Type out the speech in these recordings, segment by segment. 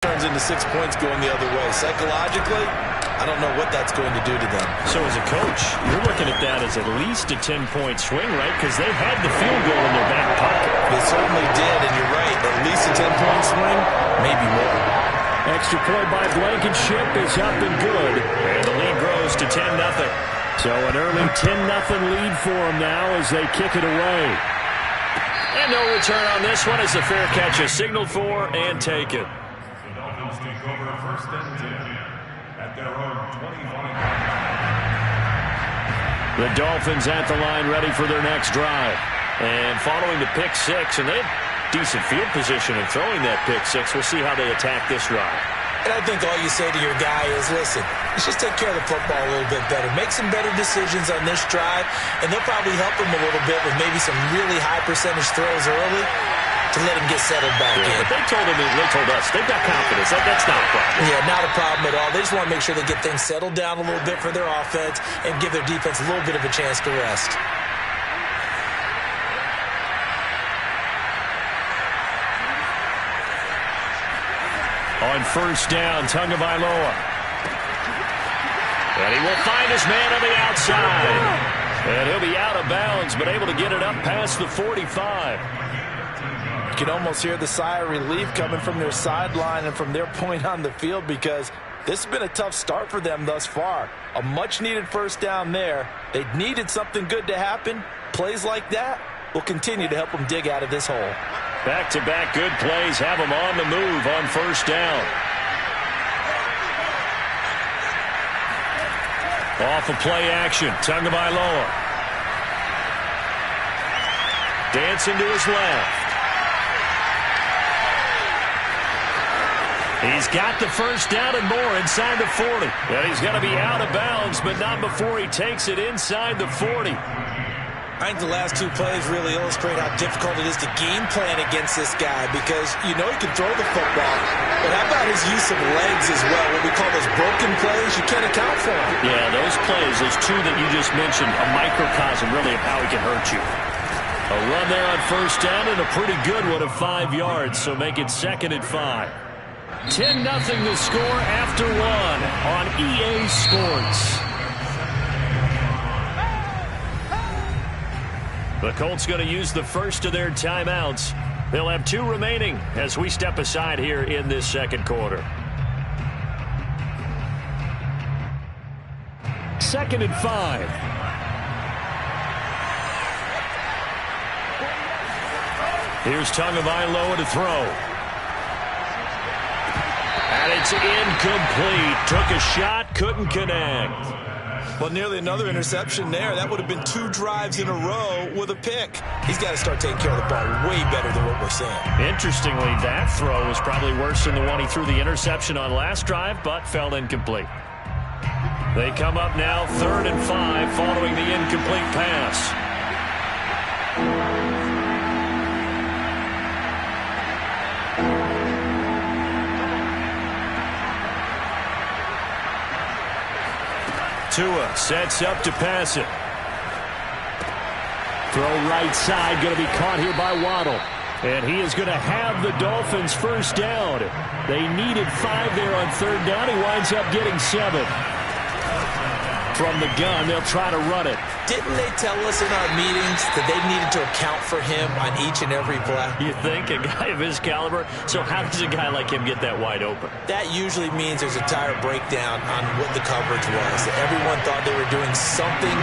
turns into 6 points going the other way. Psychologically, I don't know what that's going to do to them. So as a coach, you're looking at that as at least a 10-point swing, right? Because they had the field goal in their back pocket. They certainly did, and you're right. At least a 10-point swing, maybe more. Extra point by Blankenship is up and good. And the lead grows to 10-0. So an early 10-0 lead for them now as they kick it away. And no return on this one as the fair catch is signaled for and taken. Take over first and 10 at their own 25. The Dolphins at the line ready for their next drive. And following the pick six, and they had decent field position in throwing that pick six. We'll see how they attack this drive. And I think all you say to your guy is, listen, let's just take care of the football a little bit better. Make some better decisions on this drive, and they'll probably help him a little bit with maybe some really high percentage throws early to let him get settled back in. But they told us they've got confidence. That's not a problem. Yeah, not a problem at all. They just want to make sure they get things settled down a little bit for their offense and give their defense a little bit of a chance to rest. On first down, Tagovailoa. And he will find his man on the outside. And he'll be out of bounds, but able to get it up past the 45. You can almost hear the sigh of relief coming from their sideline and from their point on the field because this has been a tough start for them thus far. A much-needed first down there. They needed something good to happen. Plays like that will continue to help them dig out of this hole. Back-to-back good plays have them on the move on first down. Off of play action, Tagovailoa. Dancing to his left. He's got the first down and more inside the 40. And he's going to be out of bounds, but not before he takes it inside the 40. I think the last two plays really illustrate how difficult it is to game plan against this guy because you know he can throw the football, but how about his use of legs as well? What we call those broken plays, you can't account for them. Yeah, those plays, those two that you just mentioned, a microcosm really of how he can hurt you. A run there on first down and a pretty good one of 5 yards, so make it 2nd and 5. 10-0 the score after one on EA Sports. The Colts going to use the first of their timeouts. They'll have 2 remaining as we step aside here in this second quarter. 2nd and 5. Here's Tagovailoa to throw. And it's incomplete. Took a shot, couldn't connect. Well, nearly another interception there. That would have been 2 drives in a row with a pick. He's got to start taking care of the ball way better than what we're seeing. Interestingly, that throw was probably worse than the one he threw the interception on last drive, but fell incomplete. They come up now 3rd and 5 following the incomplete pass. Tua sets up to pass it. Throw right side, going to be caught here by Waddle. And he is going to have the Dolphins first down. They needed 5 there on 3rd down. He winds up getting 7. From the gun, they'll try to run it. Didn't they tell us in our meetings that they needed to account for him on each and every play? You think? A guy of his caliber? So how does a guy like him get that wide open? That usually means there's a tire breakdown on what the coverage was. That everyone thought they were doing something,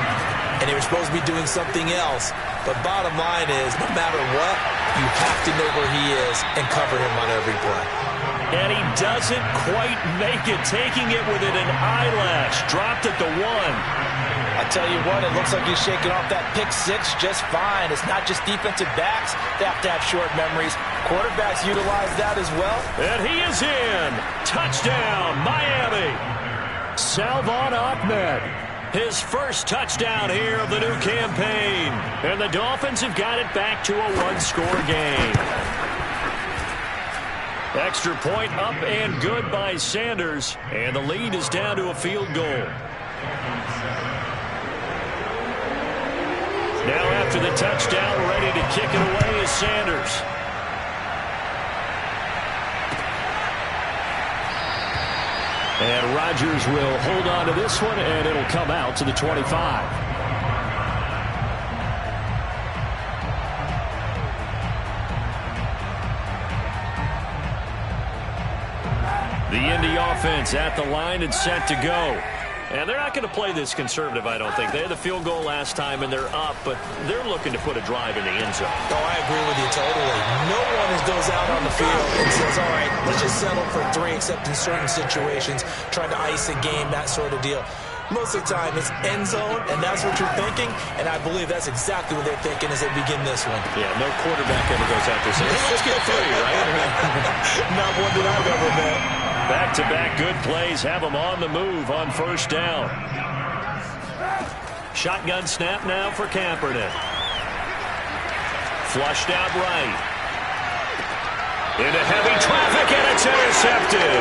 and they were supposed to be doing something else. But bottom line is, no matter what, you have to know where he is and cover him on every play. And he doesn't quite make it, taking it within an eyelash. Dropped at the 1. I tell you what, it looks like he's shaking off that pick 6 just fine. It's not just defensive backs. They have to have short memories. Quarterbacks utilize that as well. And he is in. Touchdown, Miami. Salvon Ahmed. His first touchdown here of the new campaign. And the Dolphins have got it back to a 1-score game. Extra point up and good by Sanders. And the lead is down to a field goal. Now after the touchdown, ready to kick it away is Sanders. Rodgers will hold on to this one, and it'll come out to the 25. The Indy offense at the line and set to go. And they're not going to play this conservative, I don't think. They had the field goal last time, and they're up, but they're looking to put a drive in the end zone. Oh, I agree with you totally. No one goes out on the field and says, all right, let's just settle for 3, except in certain situations, trying to ice a game, that sort of deal. Most of the time, it's end zone, and that's what you're thinking, and I believe that's exactly what they're thinking as they begin this one. Yeah, no quarterback ever goes out there saying, hey, let's get 3, right? Not one that I've ever met. Back-to-back good plays have them on the move on first down. Shotgun snap now for Kaepernick. Flushed out right. Into heavy traffic, and it's intercepted.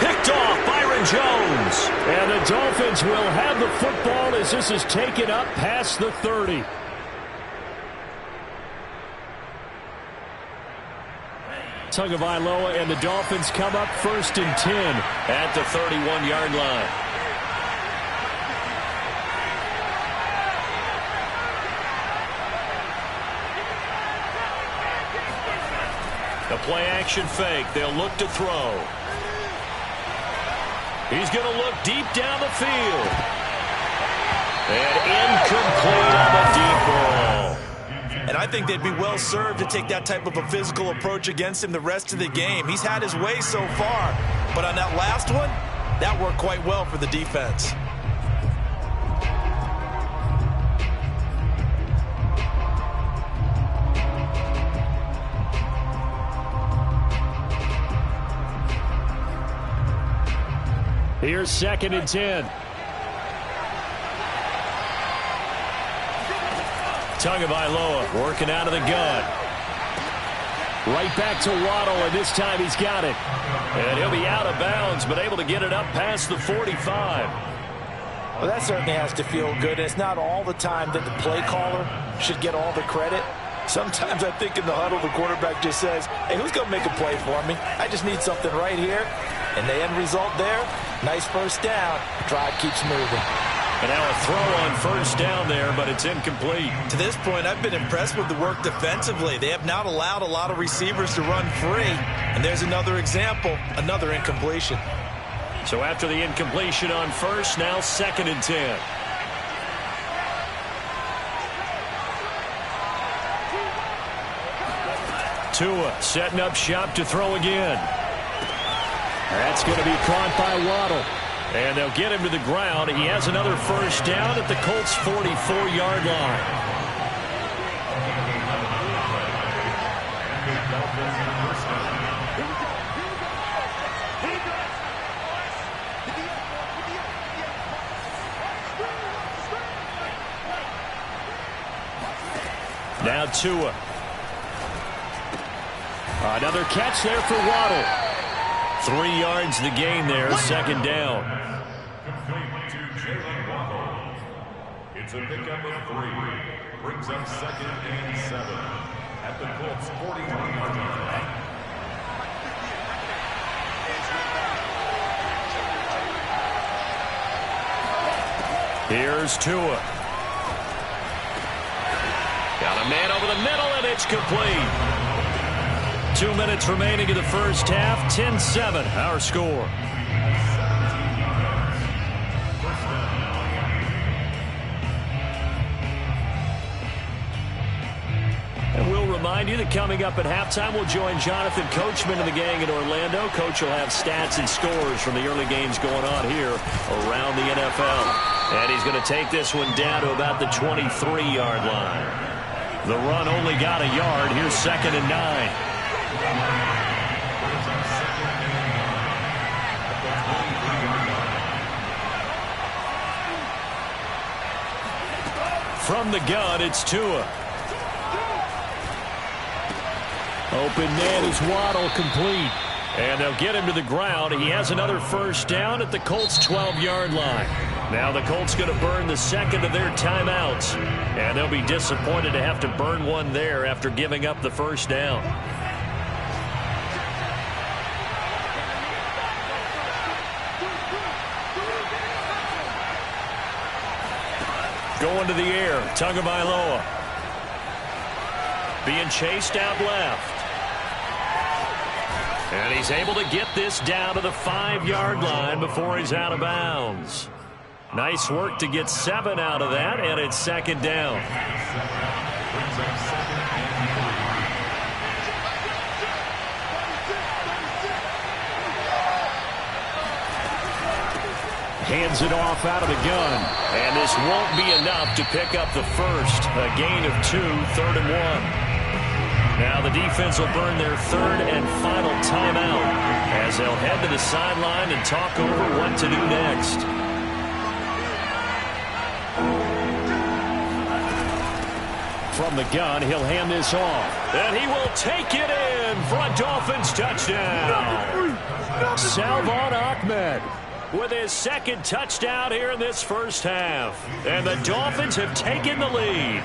Picked off Byron Jones. And the Dolphins will have the football as this is taken up past the 30. Tagovailoa and the Dolphins come up 1st and 10 at the 31-yard line. The play-action fake. They'll look to throw. He's going to look deep down the field. And incomplete on the deep ball. And I think they'd be well served to take that type of a physical approach against him the rest of the game. He's had his way so far, but on that last one, that worked quite well for the defense. Here's 2nd and 10. Tagovailoa working out of the gun. Right back to Waddle, and this time he's got it. And he'll be out of bounds, but able to get it up past the 45. Well, that certainly has to feel good. It's not all the time that the play caller should get all the credit. Sometimes I think in the huddle, the quarterback just says, hey, who's going to make a play for me? I just need something right here. And the end result there, nice first down. Drive keeps moving. And now a throw on first down there, but it's incomplete. To this point, I've been impressed with the work defensively. They have not allowed a lot of receivers to run free. And there's another example, another incompletion. So after the incompletion on first, now 2nd and 10. Tua setting up shop to throw again. That's going to be caught by Waddle. And they'll get him to the ground. He has another first down at the Colts' 44-yard line. Now Tua. Another catch there for Waddle. 3 yards the gain there, 2nd down. It's a pickup of 3. Brings up 2nd and 7 at the Colts 41-yard line. Here's Tua. Got a man over the middle, and it's complete. 2 minutes remaining in the first half. 10-7, our score. And we'll remind you that coming up at halftime, we'll join Jonathan Coachman and the gang in Orlando. Coach will have stats and scores from the early games going on here around the NFL. And he's going to take this one down to about the 23-yard line. The run only got a yard. Here's 2nd and 9. From the gun, it's Tua. Open man is Waddle, complete. And they'll get him to the ground. He has another first down at the Colts' 12-yard line. Now the Colts going to burn the second of their timeouts. And they'll be disappointed to have to burn one there after giving up the first down. Going to the air. Tagovailoa. Being chased out left. And he's able to get this down to the 5-yard line before he's out of bounds. Nice work to get 7 out of that, and it's second down. Hands it off out of the gun. And this won't be enough to pick up the first. A gain of 2, 3rd and 1. Now the defense will burn their 3rd and final timeout as they'll head to the sideline and talk over what to do next. From the gun, he'll hand this off. And he will take it in for a Dolphins touchdown. Salvon Ahmed with his 2nd touchdown here in this first half. And the Dolphins have taken the lead.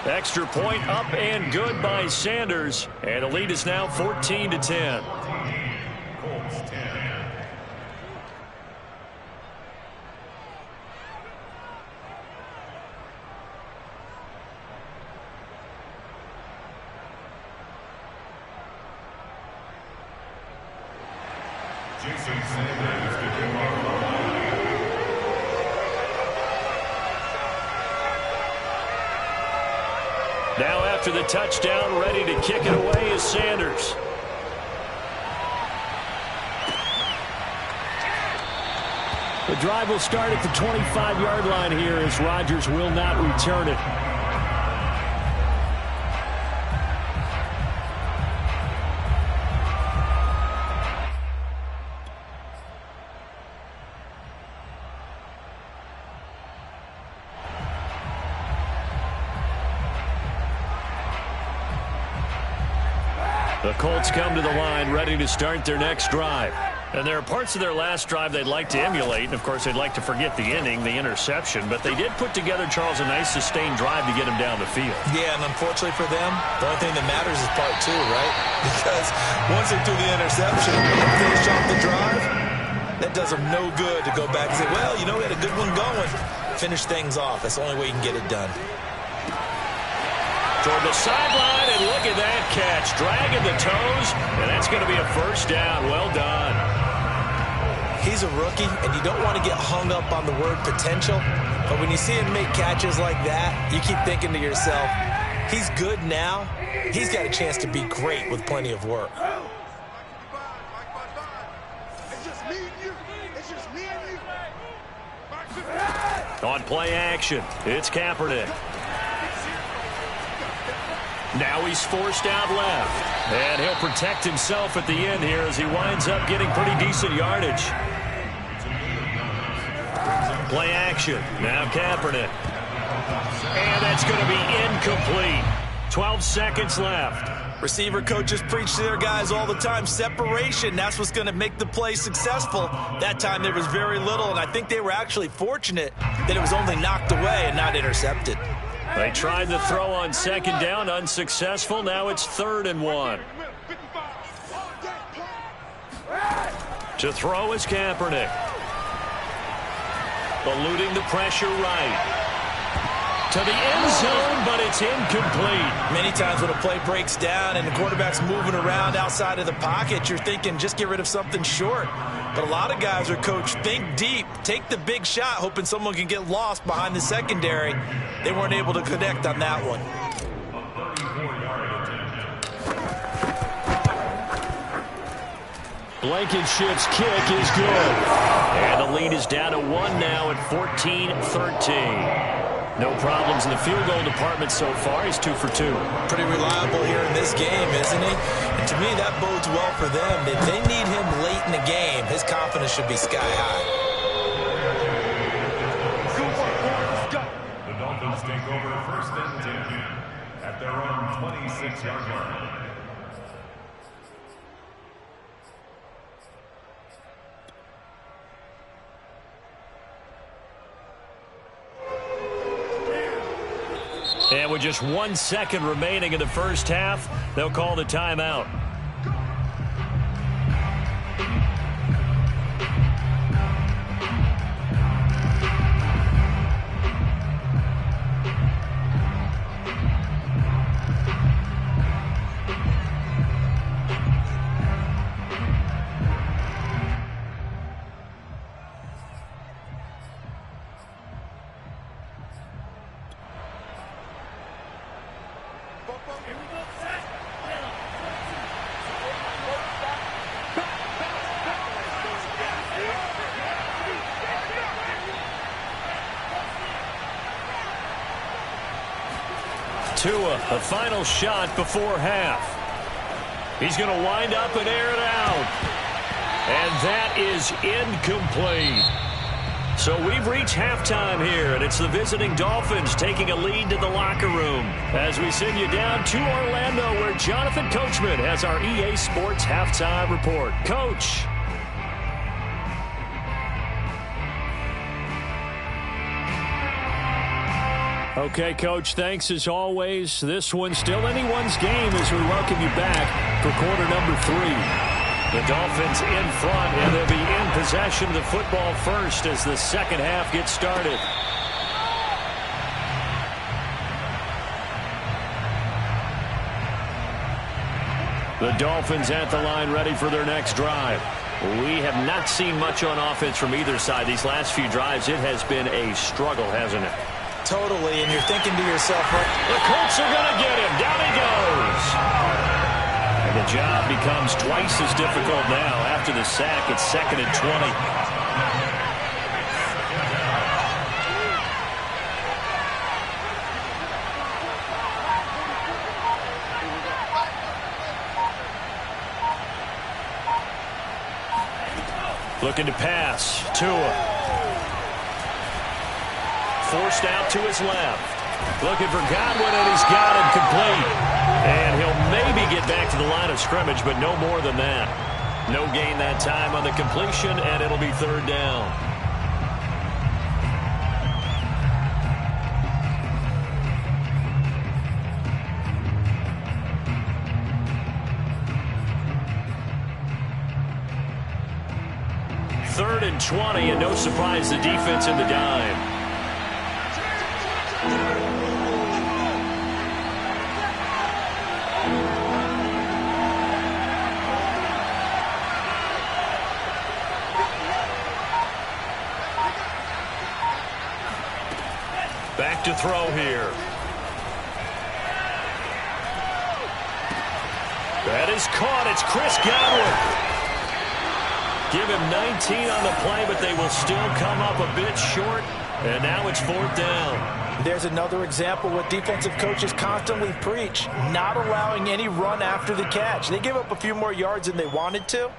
Extra point up and good by Sanders. And the lead is now 14-10. Colts 10. Jason Sanders kicking off. Now after the touchdown, ready to kick it away is Sanders. The drive will start at the 25-yard line here as Rodgers will not return it. The Colts come to the line ready to start their next drive. And there are parts of their last drive they'd like to emulate. And, of course, they'd like to forget the inning, the interception. But they did put together, Charles, a nice sustained drive to get him down the field. Yeah, and unfortunately for them, the only thing that matters is part 2, right? Because once they threw the interception and finish off the drive, that does them no good to go back and say, well, you know, we had a good one going. Finish things off. That's the only way you can get it done. Toward the sideline, and look at that catch. Dragging the toes, and that's going to be a first down. Well done. He's a rookie, and you don't want to get hung up on the word potential. But when you see him make catches like that, you keep thinking to yourself, he's good now. He's got a chance to be great with plenty of work. On play action, it's Kaepernick. Now he's forced out left. And he'll protect himself at the end here as he winds up getting pretty decent yardage. Play action. Now Kaepernick. And that's going to be incomplete. 12 seconds left. Receiver coaches preach to their guys all the time. Separation, that's what's going to make the play successful. That time there was very little, and I think they were actually fortunate that it was only knocked away and not intercepted. They tried the throw on 2nd down, unsuccessful. Now it's 3rd and 1. To throw is Kaepernick. Eluding the pressure right. To the end zone, but it's incomplete. Many times when a play breaks down and the quarterback's moving around outside of the pocket, you're thinking just get rid of something short. But a lot of guys are coached, think deep, take the big shot, hoping someone can get lost behind the secondary. They weren't able to connect on that one. Blankenship's kick is good. And the lead is down to 1 now at 14-13. No problems in the field goal department so far. He's 2 for 2. Pretty reliable here in this game, isn't he? And to me, that bodes well for them. If they need him late in the game, his confidence should be sky high. The Dolphins take over 1st and 10 at their own 26-yard line. And with just 1 second remaining in the first half, they'll call the timeout. Tua, the final shot before half. He's going to wind up and air it out. And that is incomplete. So we've reached halftime here, and it's the visiting Dolphins taking a lead to the locker room as we send you down to Orlando, where Jonathan Coachman has our EA Sports halftime report. Coach. Okay, Coach, thanks as always. This one's still anyone's game as we welcome you back for quarter number 3. The Dolphins in front, and they'll be in possession of the football first as the second half gets started. The Dolphins at the line ready for their next drive. We have not seen much on offense from either side. These last few drives, it has been a struggle, hasn't it? Totally, and you're thinking to yourself, the Colts are going to get him. Down he goes. And the job becomes twice as difficult now. After the sack, it's 2nd and 20. Looking to pass. Tua. Forced out to his left. Looking for Godwin, and he's got him complete. And he'll maybe get back to the line of scrimmage, but no more than that. No gain that time on the completion, and it'll be 3rd down. Third and 20, and no surprise, the defense in the dime. Back to throw here. That is caught. It's Chris Godwin. Give him 19 on the play, but they will still come up a bit short. And now it's 4th down. There's another example what defensive coaches constantly preach, not allowing any run after the catch. They give up a few more yards than they wanted to,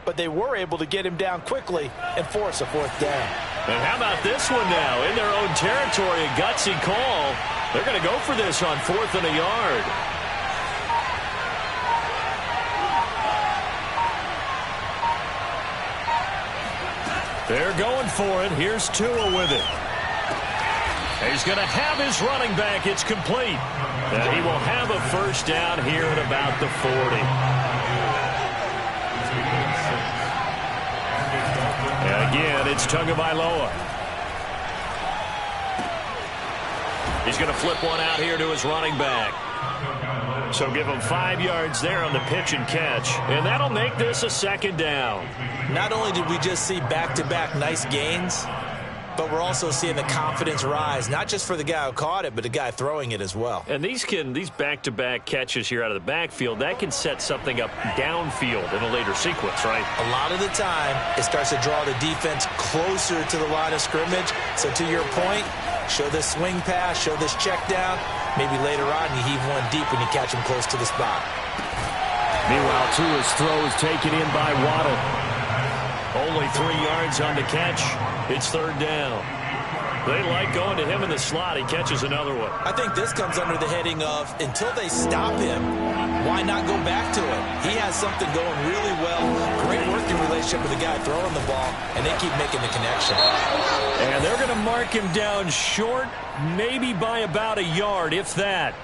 but they were able to get him down quickly and force a 4th down. And how about this one now? In their own territory, a gutsy call. They're going to go for this on 4th and a yard. They're going for it. Here's Tua with it. He's going to have his running back. It's complete. And he will have a 1st down here at about the 40. And again, it's Tagovailoa. He's going to flip one out here to his running back. So give him 5 yards there on the pitch and catch. And that'll make this a 2nd down. Not only did we just see back-to-back nice gains, but we're also seeing the confidence rise, not just for the guy who caught it, but the guy throwing it as well. And these back-to-back catches here out of the backfield, that can set something up downfield in a later sequence, right? A lot of the time, it starts to draw the defense closer to the line of scrimmage. So to your point, show this swing pass, show this check down. Maybe later on you heave one deep when you catch him close to the spot. Meanwhile, Tua's throw is taken in by Waddle. Only 3 yards on the catch. It's 3rd down. They like going to him in the slot. He catches another one. I think this comes under the heading of, until they stop him, why not go back to it? He has something going really well. Great working relationship with the guy throwing the ball, and they keep making the connection. And they're going to mark him down short, maybe by about a yard, if that.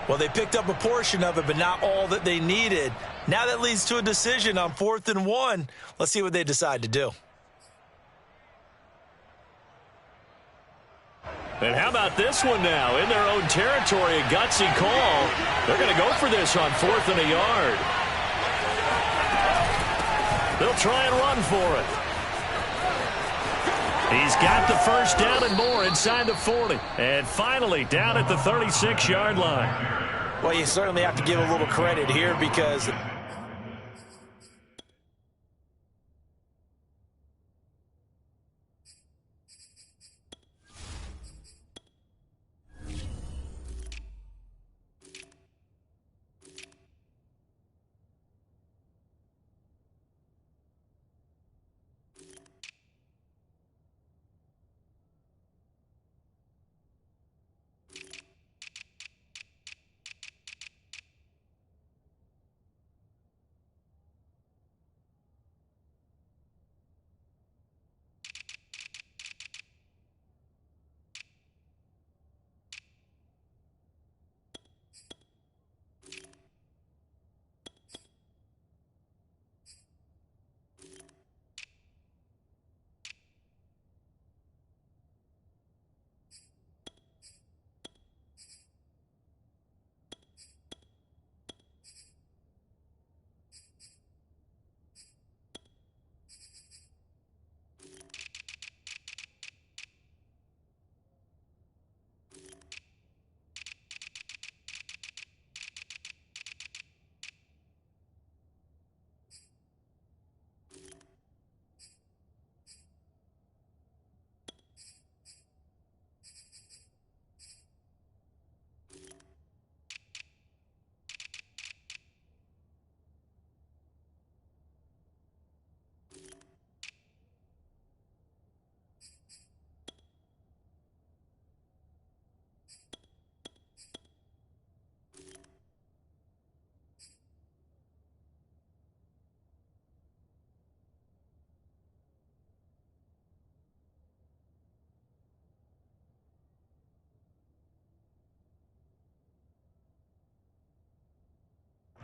Well, they picked up a portion of it, but not all that they needed. Now that leads to a decision on 4th and 1. Let's see what they decide to do. And how about this one now? In their own territory, a gutsy call. They're going to go for this on 4th and a yard. They'll try and run for it. He's got the 1st down and more inside the 40. And finally, down at the 36-yard line. Well, you certainly have to give a little credit here because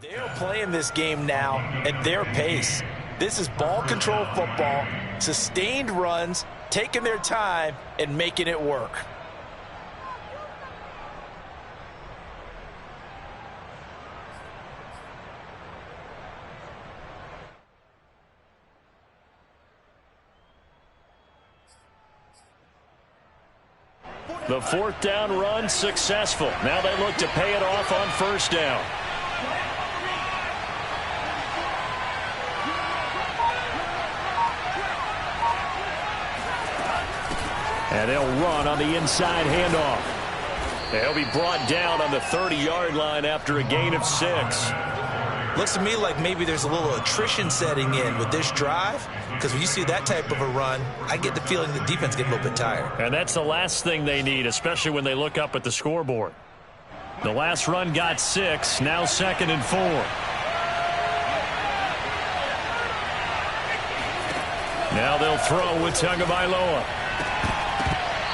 They're playing this game now at their pace. This is ball control football, sustained runs, taking their time and making it work. The fourth down run successful. Now they look to pay it off on first down. And they'll run on the inside handoff. They'll be brought down on the 30-yard line after a gain of 6. Looks to me like maybe there's a little attrition setting in with this drive, because when you see that type of a run, I get the feeling the defense getting a little bit tired. And that's the last thing they need, especially when they look up at the scoreboard. The last run got 6, now 2nd and 4. Now they'll throw with Tagovailoa.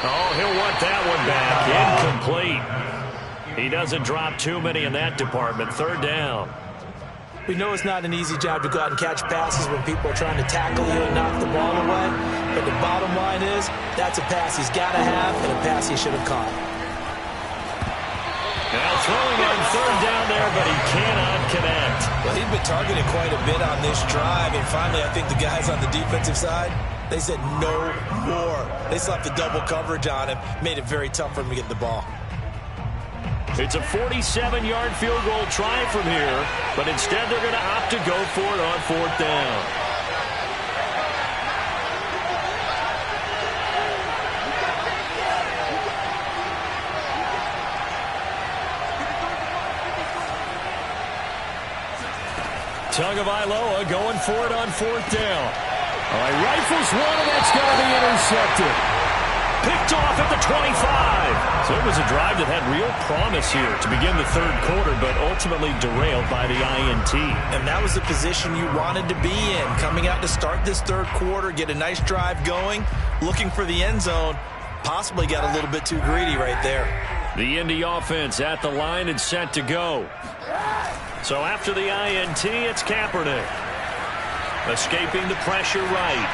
Oh, he'll want that one back. Incomplete. He doesn't drop too many in that department. 3rd down. We know it's not an easy job to go out and catch passes when people are trying to tackle you and knock the ball away. But the bottom line is, that's a pass he's got to have and a pass he should have caught. Now throwing on 3rd down there, but he cannot connect. Well, he's been targeted quite a bit on this drive. And finally, I think the guys on the defensive side, they said no more. They slapped the double coverage on him, made it very tough for him to get the ball. It's a 47-yard field goal try from here, but instead they're going to opt to go for it on 4th down. Tagovailoa going for it on 4th down. All right, rifles one, and that's going to be intercepted. Picked off at the 25. So it was a drive that had real promise here to begin the 3rd quarter, but ultimately derailed by the INT. And that was the position you wanted to be in. Coming out to start this 3rd quarter, get a nice drive going, looking for the end zone. Possibly got a little bit too greedy right there. The Indy offense at the line and set to go. So after the INT, it's Kaepernick. Escaping the pressure right.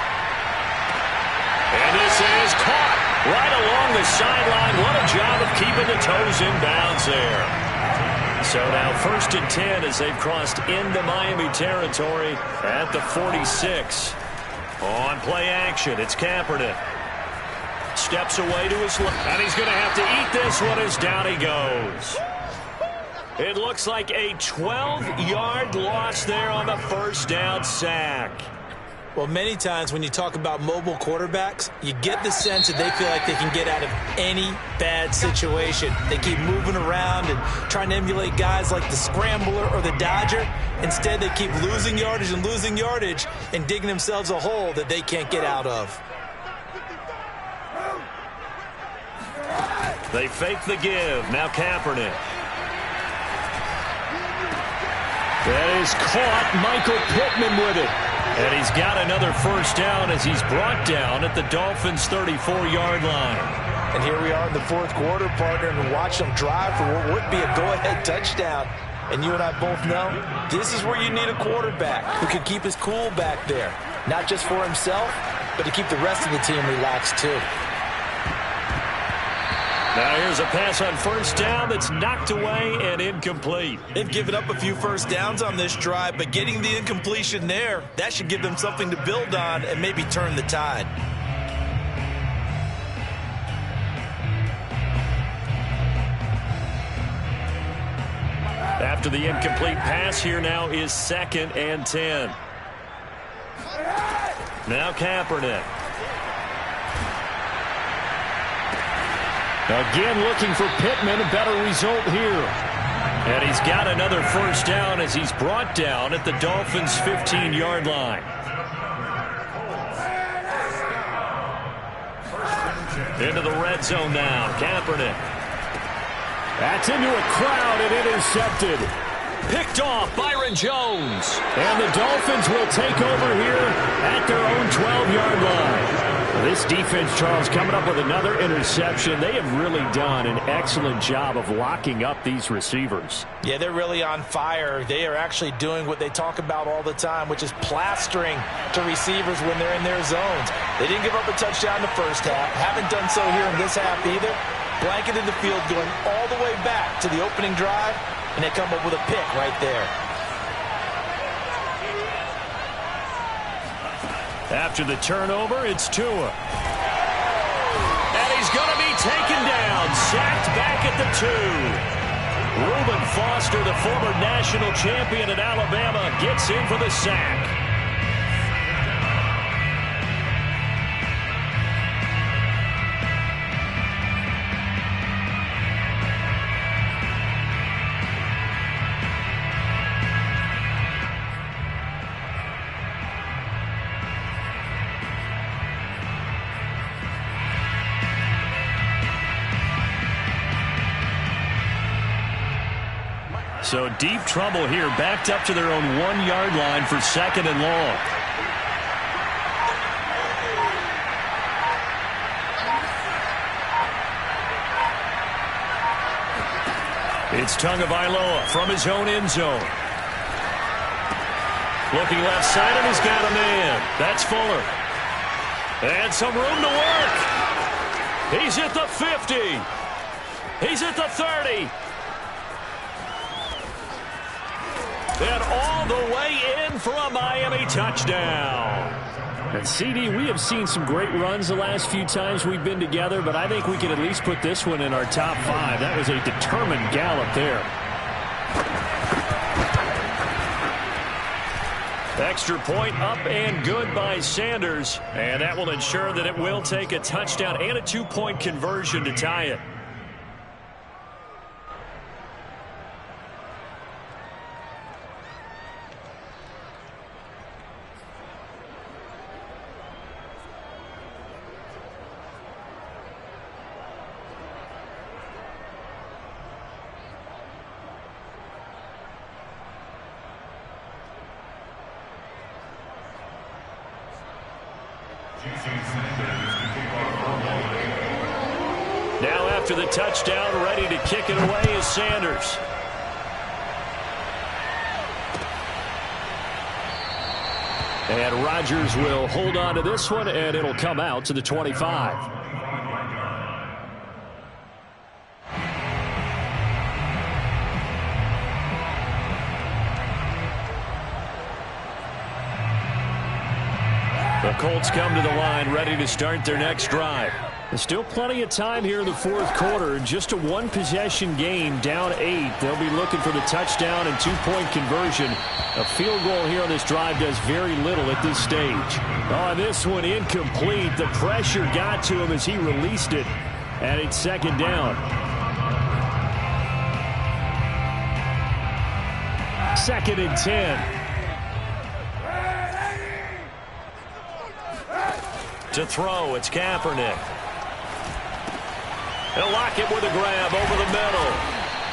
And this is caught right along the sideline. What a job of keeping the toes in bounds there. So now 1st and 10 as they've crossed into Miami territory at the 46. On play action, it's Kaepernick. Steps away to his left, and he's going to have to eat this one as down he goes. It looks like a 12-yard loss there on the 1st down sack. Well, many times when you talk about mobile quarterbacks, you get the sense that they feel like they can get out of any bad situation. They keep moving around and trying to emulate guys like the Scrambler or the Dodger. Instead, they keep losing yardage and digging themselves a hole that they can't get out of. They fake the give. Now Kaepernick. That is caught. Michael Pittman with it. And he's got another 1st down as he's brought down at the Dolphins' 34-yard line. And here we are in the 4th quarter, partner, and watch them drive for what would be a go-ahead touchdown. And you and I both know this is where you need a quarterback who can keep his cool back there. Not just for himself, but to keep the rest of the team relaxed too. Now here's a pass on 1st down that's knocked away and incomplete. They've given up a few 1st downs on this drive, but getting the incompletion there, that should give them something to build on and maybe turn the tide. After the incomplete pass, here now is 2nd and 10. Now Kaepernick. Again looking for Pittman, a better result here. And he's got another 1st down as he's brought down at the Dolphins' 15-yard line. Into the red zone now, Kaepernick. That's into a crowd and intercepted. Picked off Byron Jones. And the Dolphins will take over here at their own 12-yard line. This defense, Charles, coming up with another interception. They have really done an excellent job of locking up these receivers. Yeah, they're really on fire. They are actually doing what they talk about all the time, which is plastering to receivers when they're in their zones. They didn't give up a touchdown in the first half. Haven't done so here in this half either. Blanketed the field going all the way back to the opening drive, and they come up with a pick right there. After the turnover, it's Tua. And he's going to be taken down, sacked back at the 2. Reuben Foster, the former national champion at Alabama, gets in for the sack. So deep trouble here, backed up to their own 1-yard line for 2nd and long. It's Tagovailoa from his own end zone. Looking left side, and he's got a man. That's Fuller. And some room to work. He's at the 50. He's at the 30. And all the way in for a Miami touchdown. And CD, we have seen some great runs the last few times we've been together, but I think we can at least put this one in our top 5. That was a determined gallop there. Extra point up and good by Sanders. And that will ensure that it will take a touchdown and a 2-point conversion to tie it. Now after the touchdown, ready to kick it away is Sanders. And Rodgers will hold on to this one, and it'll come out to the 25. The Colts come to the line, ready to start their next drive. There's still plenty of time here in the 4th quarter. Just a 1-possession game, down 8. They'll be looking for the touchdown and 2-point conversion. A field goal here on this drive does very little at this stage. Oh, this one incomplete. The pressure got to him as he released it, and it's 2nd down. 2nd and 10. To throw, it's Kaepernick. He'll lock it with a grab over the middle.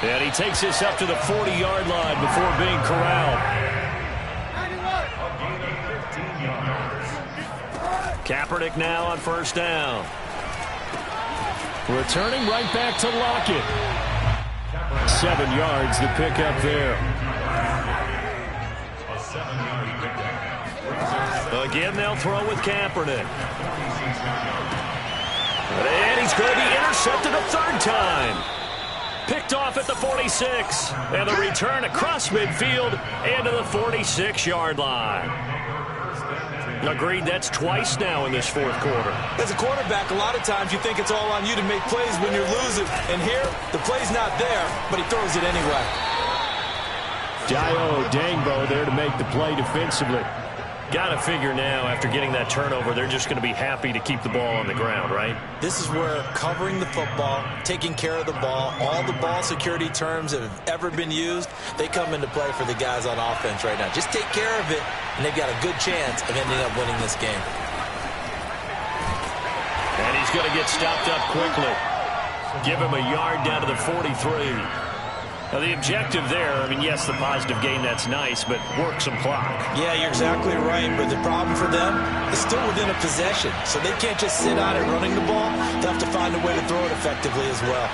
And he takes this up to the 40-yard line before being corralled. Kaepernick now on 1st down. Returning right back to Lockett. 7 yards, the pickup there. Again, they'll throw with Kaepernick. And he's going to be intercepted a 3rd time. Picked off at the 46. And the return across midfield and to the 46-yard line. Agreed, that's twice now in this 4th quarter. As a quarterback, a lot of times you think it's all on you to make plays when you're losing. And here, the play's not there, but he throws it anyway. Dio Dangbo there to make the play defensively. Got to figure now, after getting that turnover, they're just going to be happy to keep the ball on the ground, right? This is where covering the football, taking care of the ball, all the ball security terms that have ever been used, they come into play for the guys on offense right now. Just take care of it, and they've got a good chance of ending up winning this game. And he's going to get stopped up quickly. Give him a yard down to the 43. Now, the objective there, I mean, yes, the positive gain, that's nice, but work some clock. Yeah, you're exactly right, but the problem for them is still within a possession, so they can't just sit on it running the ball. They'll have to find a way to throw it effectively as well.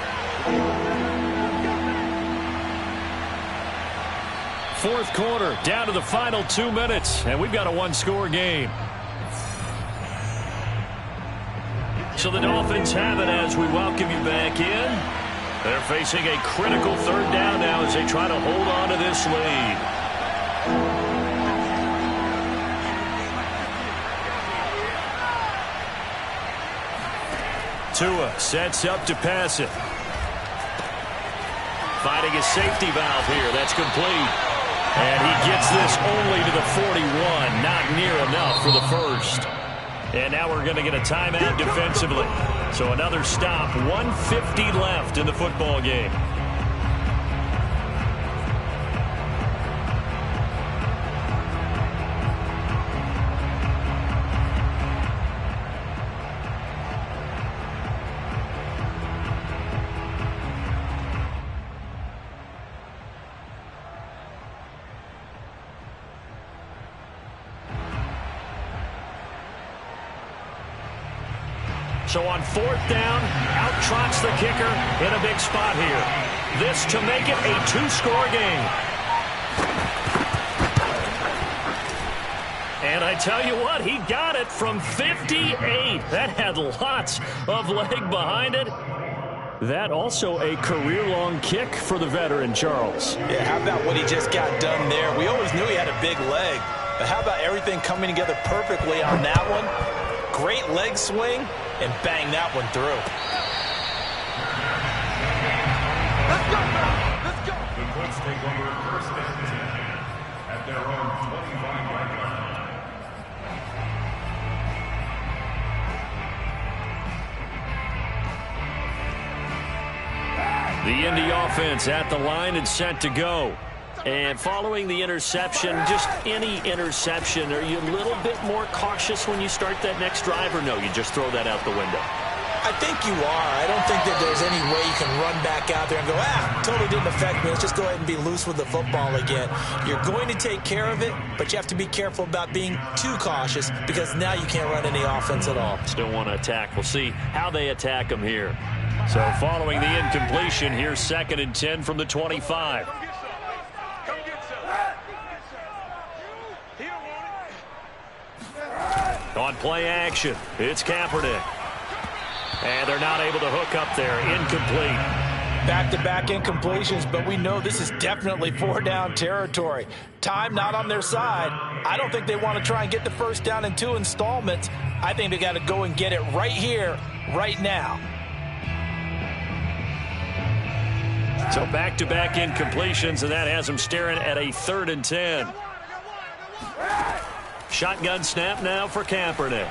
Fourth quarter, down to the final 2 minutes, and we've got a one-score game. So the Dolphins have it as we welcome you back in. They're facing a critical third down now as they try to hold on to this lead. Tua sets up to pass it. Finding his safety valve here. That's complete. And he gets this only to the 41. Not near enough for the first. And now we're going to get a timeout defensively. So another stop. 1:50 left in the football game. So on fourth down, out trots the kicker in a big spot here. This to make it a two-score game. And I tell you what, he got it from 58. That had lots of leg behind it. That also a career-long kick for the veteran, Charles. Yeah, how about what he just got done there? We always knew he had a big leg, but how about everything coming together perfectly on that one? Great leg swing, and bang that one through. Let's go! Let's go! The Colts take over first and 10 at their own 25-yard line. The Indy offense at the line and set to go. And following the interception, just any interception, are you a little bit more cautious when you start that next drive, or no, you just throw that out the window? I think you are. I don't think that there's any way you can run back out there and go, totally didn't affect me. Let's just go ahead and be loose with the football again. You're going to take care of it, but you have to be careful about being too cautious because now you can't run any offense at all. Still want to attack. We'll see how they attack them here. So following the incompletion, here's 2nd and 10 from the 25. On play action, it's Kaepernick. And they're not able to hook up there. Incomplete. Back-to-back incompletions, but we know this is definitely 4-down territory. Time not on their side. I don't think they want to try and get the first down in 2 installments. I think they got to go and get it right here, right now. So back-to-back incompletions, and that has them staring at a 3rd and 10. Shotgun snap now for Kaepernick.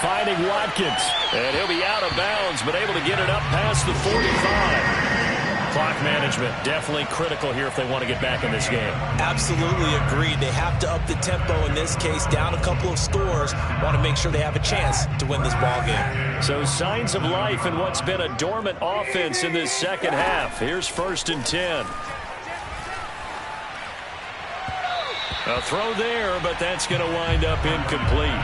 Finding Watkins, and he'll be out of bounds, but able to get it up past the 45. Clock management definitely critical here if they want to get back in this game. Absolutely agreed. They have to up the tempo in this case, down a couple of scores. Want to make sure they have a chance to win this ball game. So signs of life in what's been a dormant offense in this second half. Here's 1st and 10. A throw there, but that's going to wind up incomplete.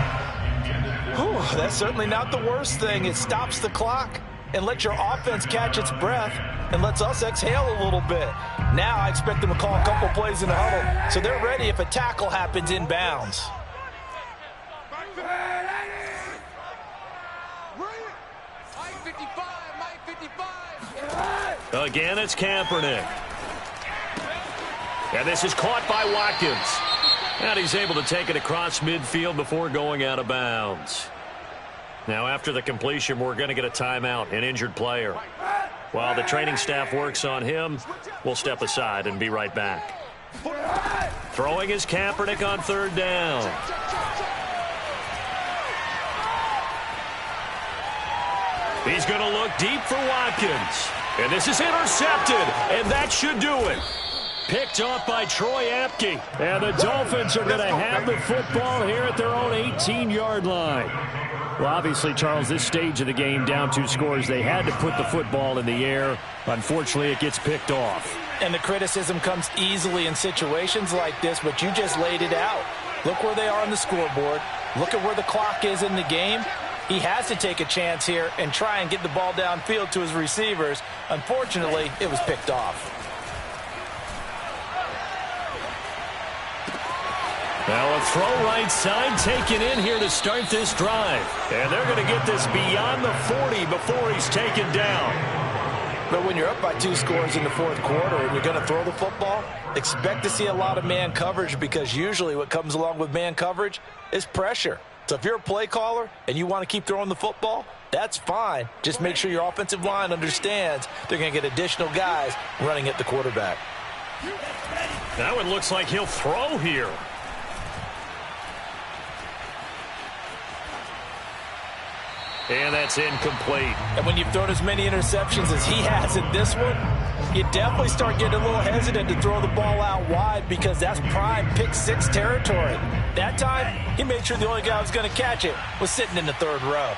Whew, that's certainly not the worst thing. It stops the clock and lets your offense catch its breath and lets us exhale a little bit. Now I expect them to call a couple plays in the huddle, so they're ready if a tackle happens in bounds. Again, it's Kaepernick. And this is caught by Watkins. And he's able to take it across midfield before going out of bounds. Now, after the completion, we're going to get a timeout, an injured player. While the training staff works on him, we'll step aside and be right back. Throwing is Kaepernick on 3rd down. He's going to look deep for Watkins. And this is intercepted, and that should do it. Picked off by Troy Apke. And the Dolphins are going to have the football here at their own 18-yard line. Well, obviously, Charles, this stage of the game, down 2 scores, they had to put the football in the air. Unfortunately, it gets picked off. And the criticism comes easily in situations like this, but you just laid it out. Look where they are on the scoreboard. Look at where the clock is in the game. He has to take a chance here and try and get the ball downfield to his receivers. Unfortunately, it was picked off. Now a throw right side taken in here to start this drive. And they're going to get this beyond the 40 before he's taken down. But when you're up by 2 scores in the 4th quarter and you're going to throw the football, expect to see a lot of man coverage, because usually what comes along with man coverage is pressure. So if you're a play caller and you want to keep throwing the football, that's fine. Just make sure your offensive line understands they're going to get additional guys running at the quarterback. That one looks like he'll throw here. And that's incomplete. And when you've thrown as many interceptions as he has in this one, you definitely start getting a little hesitant to throw the ball out wide, because that's prime pick 6 territory. That time, he made sure the only guy who was going to catch it was sitting in the 3rd row.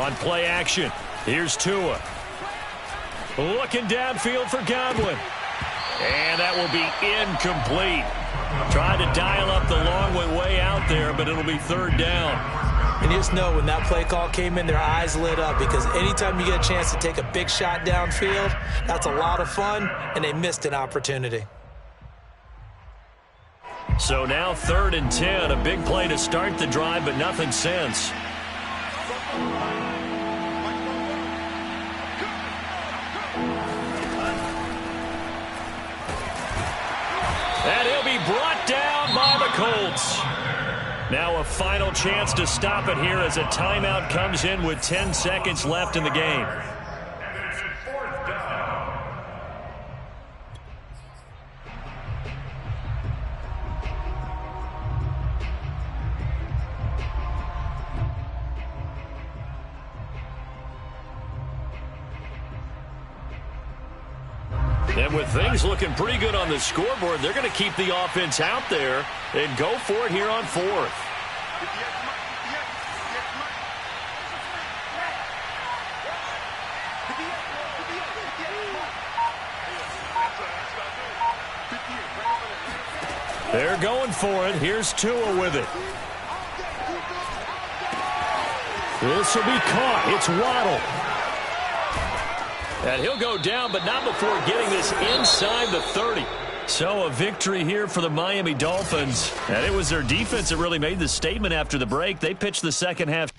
On play action, here's Tua. Looking downfield for Godwin. And that will be incomplete. Trying to dial up the long way out there, but it'll be 3rd down. And you just know when that play call came in, their eyes lit up, because anytime you get a chance to take a big shot downfield, that's a lot of fun, and they missed an opportunity. So now 3rd and 10, a big play to start the drive, but nothing since. And he'll be brought down by the Colts. Now a final chance to stop it here as a timeout comes in with 10 seconds left in the game. And with things looking pretty good on the scoreboard, they're going to keep the offense out there and go for it here on 4th. They're going for it. Here's Tua with it. This will be caught. It's Waddle. And he'll go down, but not before getting this inside the 30. So a victory here for the Miami Dolphins. And it was their defense that really made the statement after the break. They pitched the second half.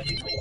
You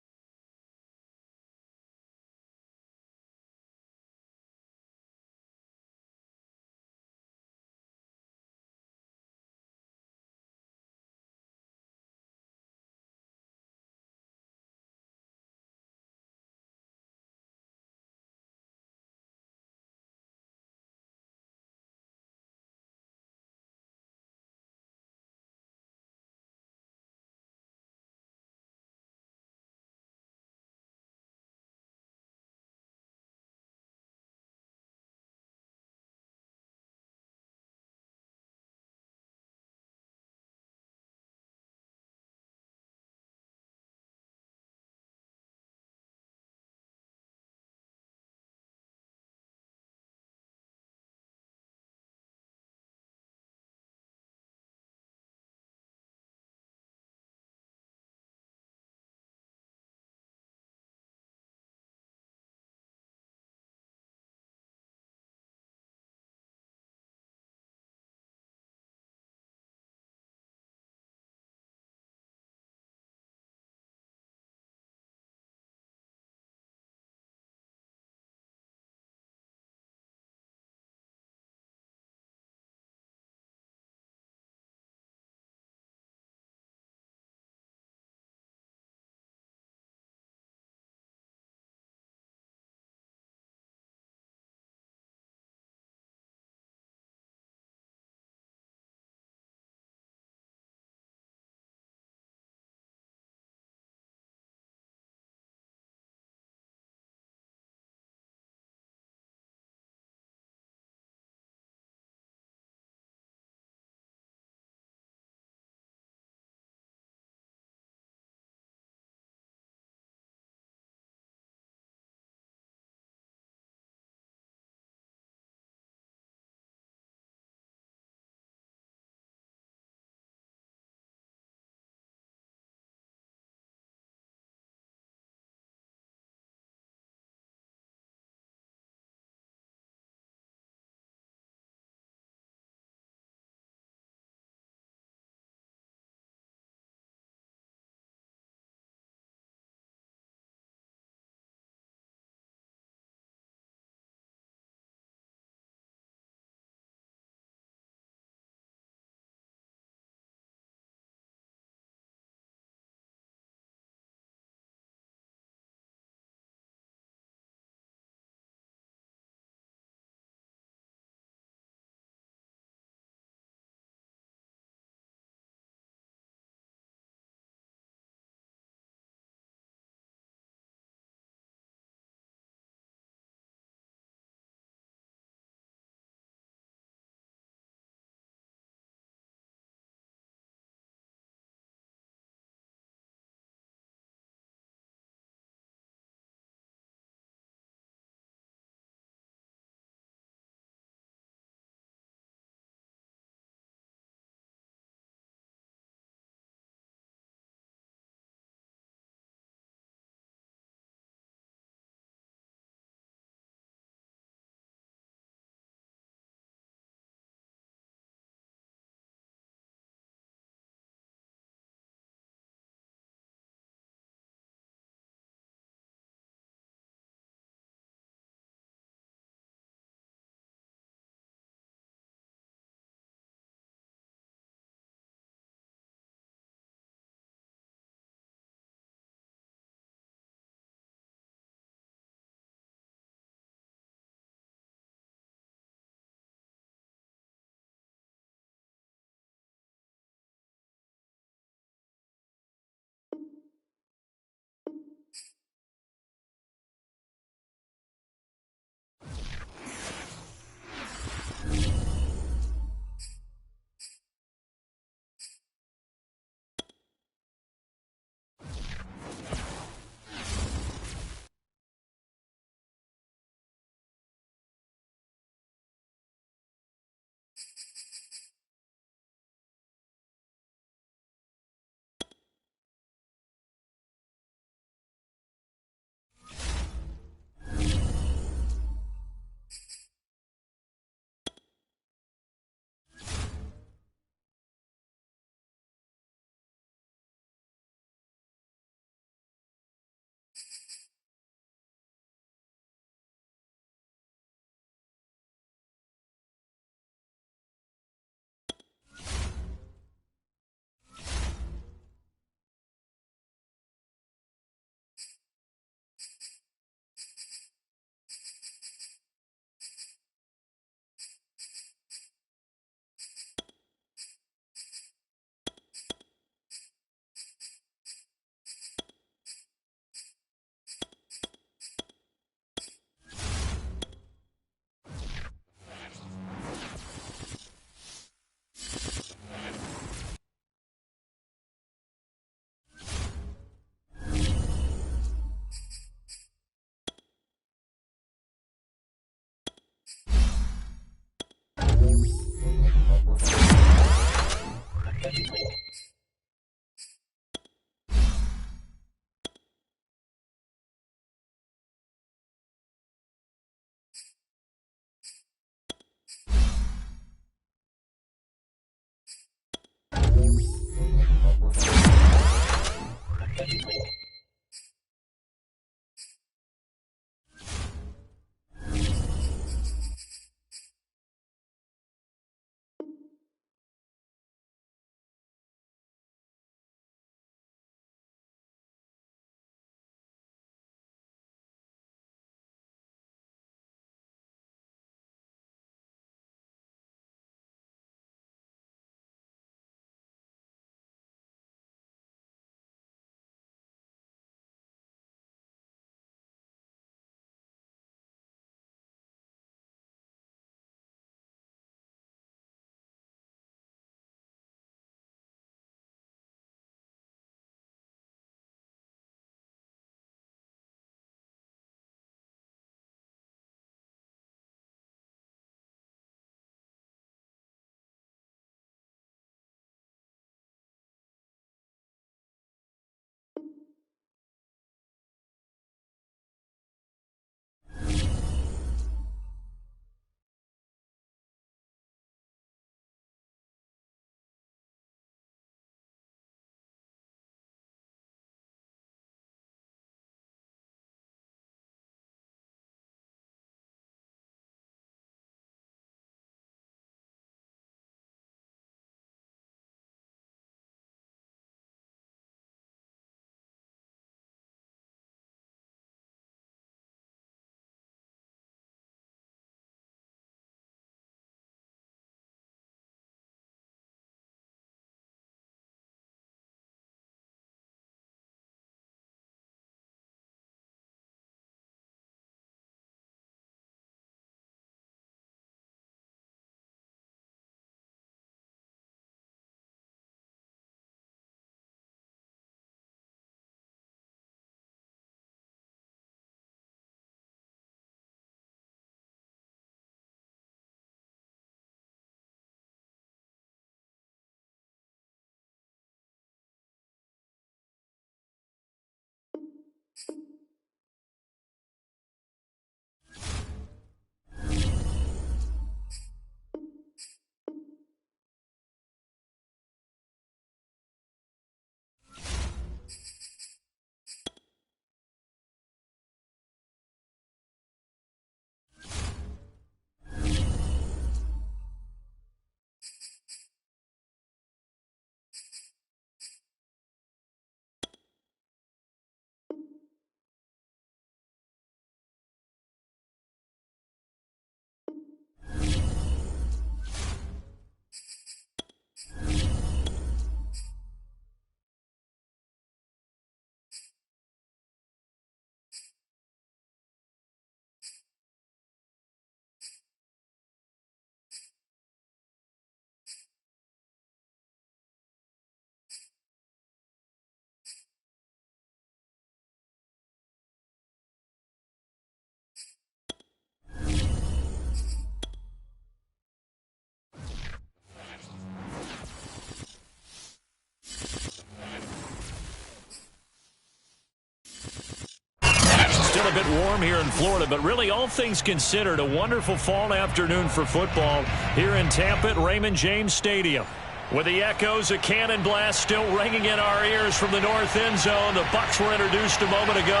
get a bit warm here in Florida, but really all things considered, a wonderful fall afternoon for football here in Tampa at Raymond James Stadium. With the echoes of cannon blast still ringing in our ears from the north end zone, the Bucs were introduced a moment ago,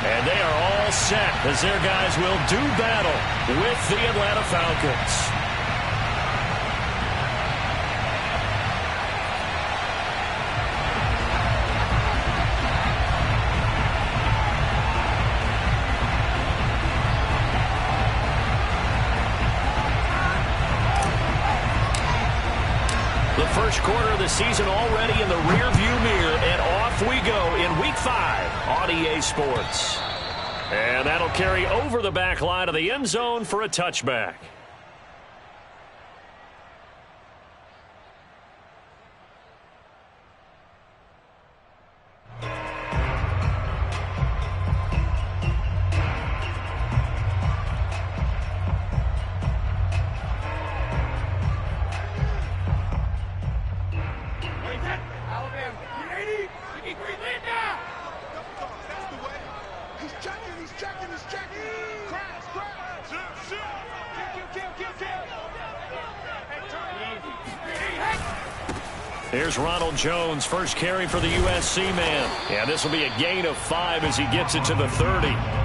and they are all set as their guys will do battle with the Atlanta Falcons. The first quarter of the season already in the rearview mirror, and off we go in Week 5 on EA Sports. And that'll carry over the back line of the end zone for a touchback. Here's Ronald Jones, first carry for the USC man. Yeah, this will be a gain of 5 as he gets it to the 30.